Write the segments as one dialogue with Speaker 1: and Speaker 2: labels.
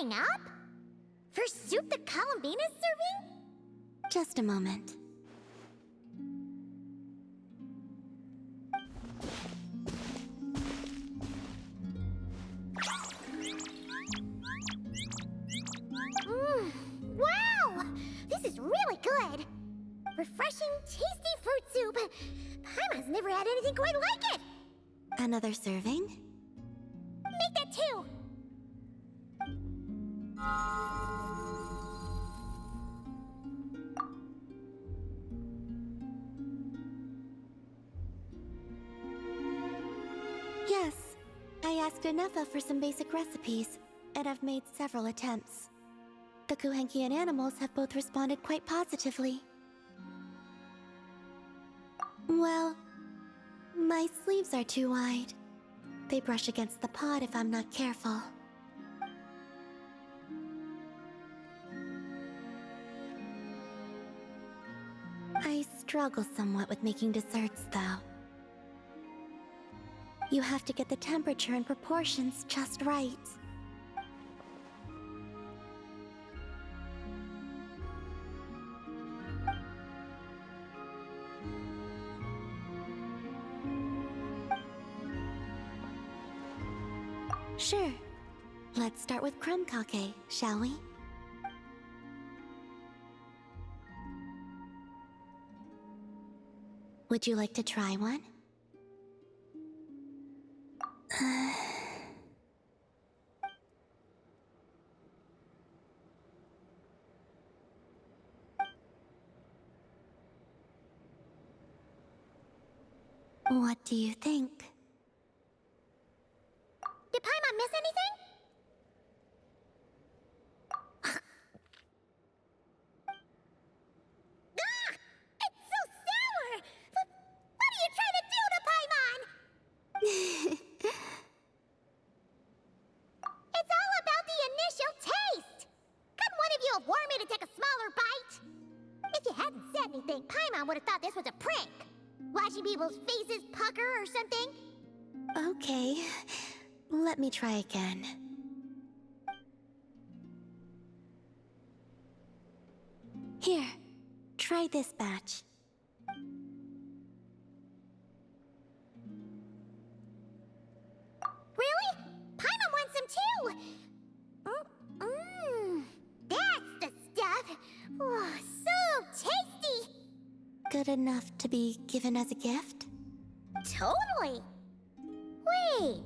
Speaker 1: warming up? For soup the Columbina's serving?
Speaker 2: Just a moment.
Speaker 1: Wow! This is really good! Refreshing, tasty fruit soup! Paimon's never had anything quite like it!
Speaker 2: Another serving?
Speaker 1: Make that two!
Speaker 2: Yes. I asked Anefa for some basic recipes, and I've made several attempts. The Kuhenkian animals have both responded quite positively. Well, my sleeves are too wide. They brush against the pot if I'm not careful. I struggle somewhat with making desserts, though. You have to get the temperature and proportions just right. Sure. Let's start with crumb kake, shall we? Would you like to try one? What do you think?
Speaker 1: Did Paimon miss anything? Ah! It's so sour! What are you trying to do to Paimon? It's all about the initial taste! Couldn't one of you have warned me to take a smaller bite? If you hadn't said anything, Paimon would have thought this was a prank. Watching people's faces pucker or something.
Speaker 2: Okay. Let me try again. Here, try this batch.
Speaker 1: Really? Paimon wants some too! That's the stuff! Oh, so tasty!
Speaker 2: Good enough to be given as a gift?
Speaker 1: Totally! Wait,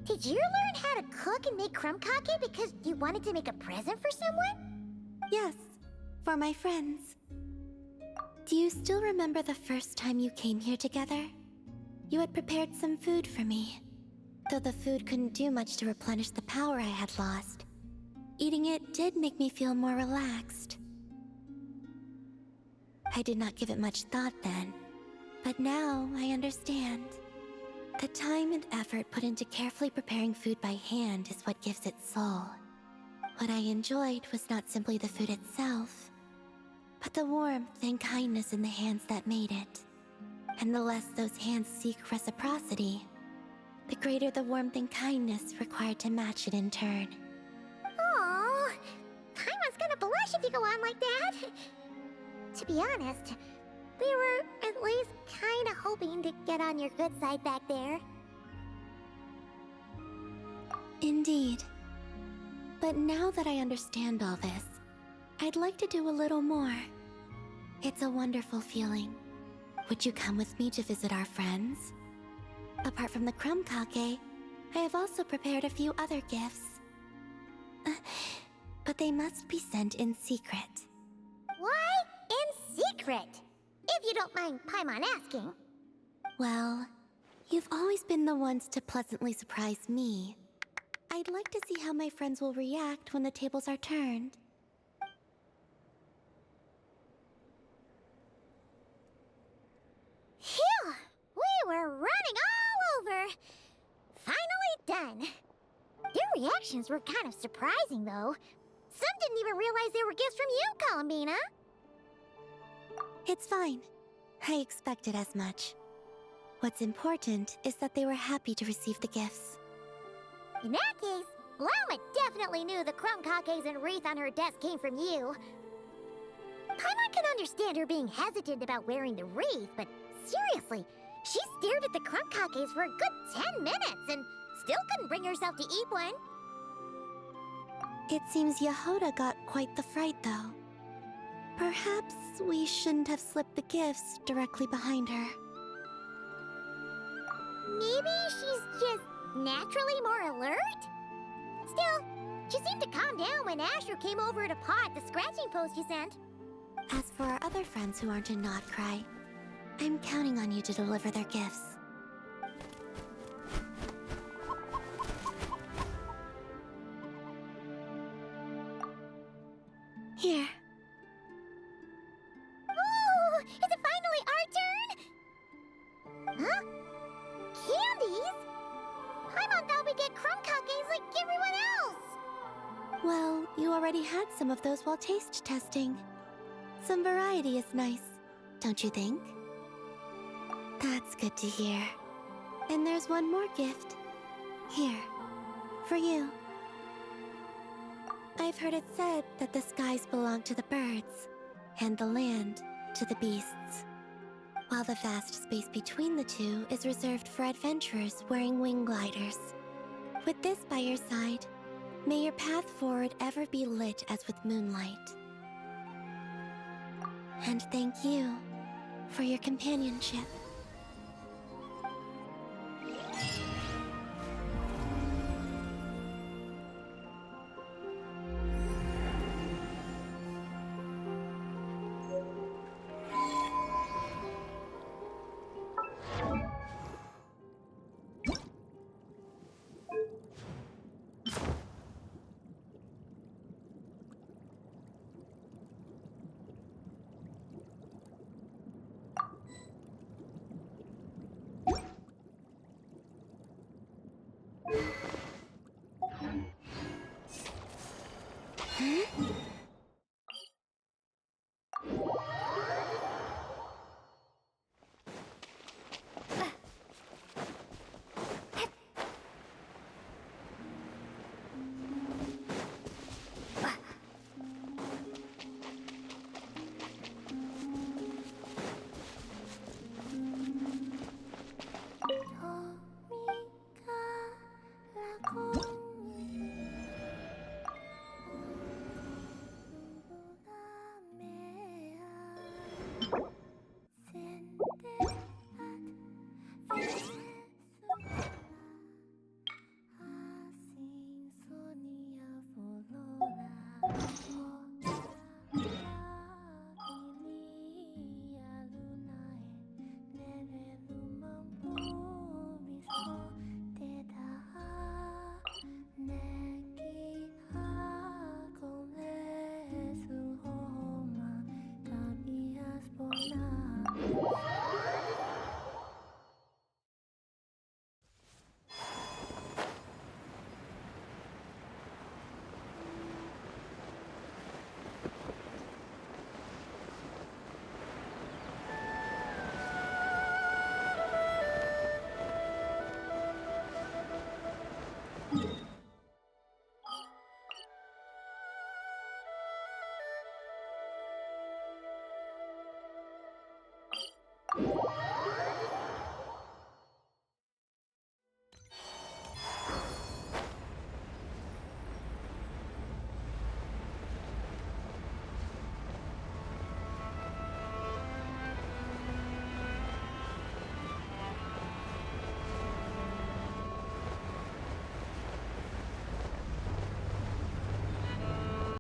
Speaker 1: did you learn how to cook and make crumb kake because you wanted to make a present for someone?
Speaker 2: Yes, for my friends. Do you still remember the first time you came here together? You had prepared some food for me. Though the food couldn't do much to replenish the power I had lost, eating it did make me feel more relaxed. I did not give it much thought then, but now I understand. The time and effort put into carefully preparing food by hand is what gives it soul. What I enjoyed was not simply the food itself, but the warmth and kindness in the hands that made it. And the less those hands seek reciprocity, the greater the warmth and kindness required to match it in turn.
Speaker 1: Aww, Paimon's gonna blush if you go on like that. To be honest, we were at least kinda hoping to get on your good side back there.
Speaker 2: Indeed. But now that I understand all this, I'd like to do a little more. It's a wonderful feeling. Would you come with me to visit our friends? Apart from the crumb kake, I have also prepared a few other gifts. But they must be sent in secret.
Speaker 1: Why in secret? If you don't mind Paimon asking.
Speaker 2: Well, you've always been the ones to pleasantly surprise me. I'd like to see how my friends will react when the tables are turned.
Speaker 1: Phew! We were running all over! Finally done. Their reactions were kind of surprising, though. Some didn't even realize they were gifts from you, Columbina.
Speaker 2: It's fine. I expected as much. What's important is that they were happy to receive the gifts.
Speaker 1: In that case, Blauma definitely knew the crumb caucase and wreath on her desk came from you. Paimon can understand her being hesitant about wearing the wreath, but seriously, she stared at the crumb caucase for a good 10 minutes and still couldn't bring herself to eat one.
Speaker 2: It seems Yehoda got quite the fright, though. Perhaps we shouldn't have slipped the gifts directly behind her.
Speaker 1: Maybe she's just naturally more alert? Still, she seemed to calm down when Asher came over to paw at the scratching post you sent.
Speaker 2: As for our other friends who aren't in Notcry, I'm counting on you to deliver their gifts. Here.
Speaker 1: Ooh, is it finally our turn? Huh? Candies? Paimon thought we'd get crumb cookies like everyone else.
Speaker 2: Well, you already had some of those while taste testing. Some variety is nice, don't you think? That's good to hear. And there's one more gift. Here, for you. I've heard it said that the skies belong to the birds, and the land to the beasts, while the vast space between the two is reserved for adventurers wearing wing gliders. With this by your side, may your path forward ever be lit as with moonlight. And thank you for your companionship. Hmm?